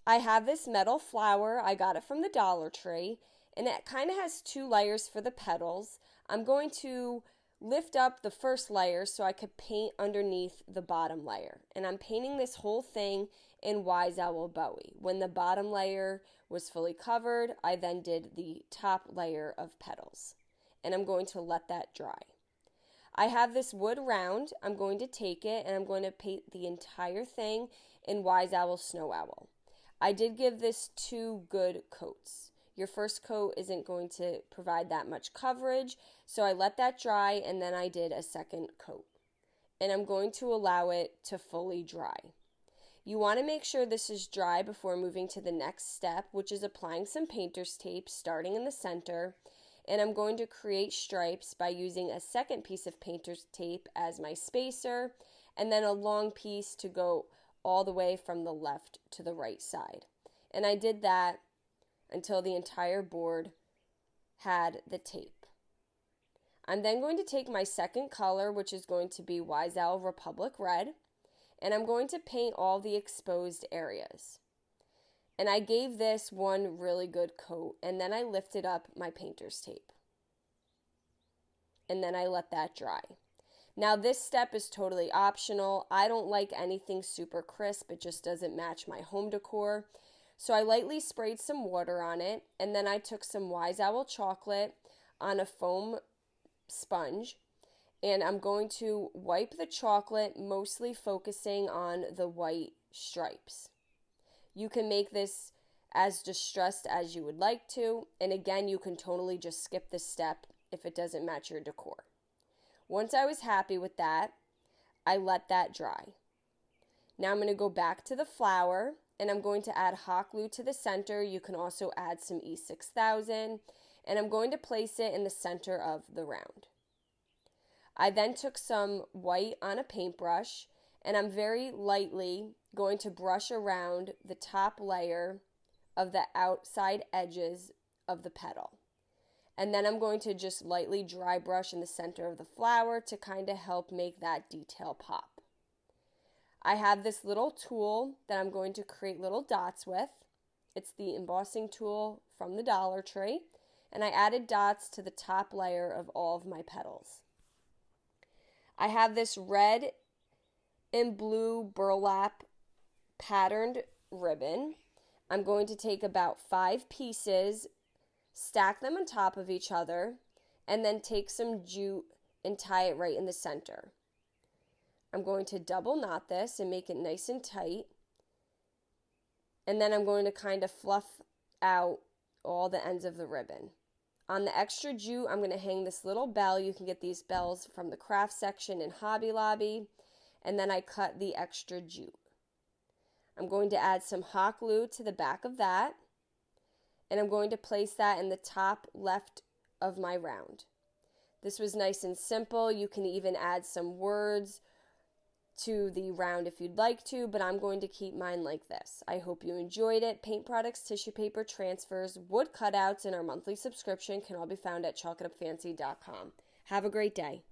I have this metal flower. I got it from the Dollar Tree, and it kind of has two layers for the petals. I'm going to lift up the first layer so I could paint underneath the bottom layer. And I'm painting this whole thing in Wise Owl Bowie. When the bottom layer was fully covered, I then did the top layer of petals. And I'm going to let that dry. I have this wood round. I'm going to take it and I'm going to paint the entire thing in Wise Owl Snow Owl. I did give this 2 good coats. Your first coat isn't going to provide that much coverage, so I let that dry and then I did a second coat. And I'm going to allow it to fully dry. You want to make sure this is dry before moving to the next step, which is applying some painter's tape starting in the center. And I'm going to create stripes by using a second piece of painter's tape as my spacer and then a long piece to go all the way from the left to the right side. And I did that until the entire board had the tape. I'm then going to take my second color, which is going to be Wise Owl Republic Red, and I'm going to paint all the exposed areas. And I gave this one really good coat, and then I lifted up my painter's tape. And then I let that dry. Now this step is totally optional. I don't like anything super crisp. It just doesn't match my home decor. So I lightly sprayed some water on it, and then I took some Wise Owl chocolate on a foam sponge, and I'm going to wipe the chocolate, mostly focusing on the white stripes. You can make this as distressed as you would like to, and again, you can totally just skip this step if it doesn't match your decor. Once I was happy with that, I let that dry. Now I'm going to go back to the flower, and I'm going to add hot glue to the center. You can also add some E6000, and I'm going to place it in the center of the round. I then took some white on a paintbrush, and I'm very lightly going to brush around the top layer of the outside edges of the petal. And then I'm going to just lightly dry brush in the center of the flower to kind of help make that detail pop. I have this little tool that I'm going to create little dots with. It's the embossing tool from the Dollar Tree. And I added dots to the top layer of all of my petals. I have this red and blue burlap patterned ribbon. I'm going to take about 5 pieces, stack them on top of each other, and then take some jute and tie it right in the center. I'm going to double knot this and make it nice and tight. And then I'm going to kind of fluff out all the ends of the ribbon. On the extra jute, I'm going to hang this little bell. You can get these bells from the craft section in Hobby Lobby. And then I cut the extra jute. I'm going to add some hot glue to the back of that. And I'm going to place that in the top left of my round. This was nice and simple. You can even add some words to the round if you'd like to, but I'm going to keep mine like this. I hope you enjoyed it. Paint products, tissue paper, transfers, wood cutouts, and our monthly subscription can all be found at chalkitupfancy.com. Have a great day.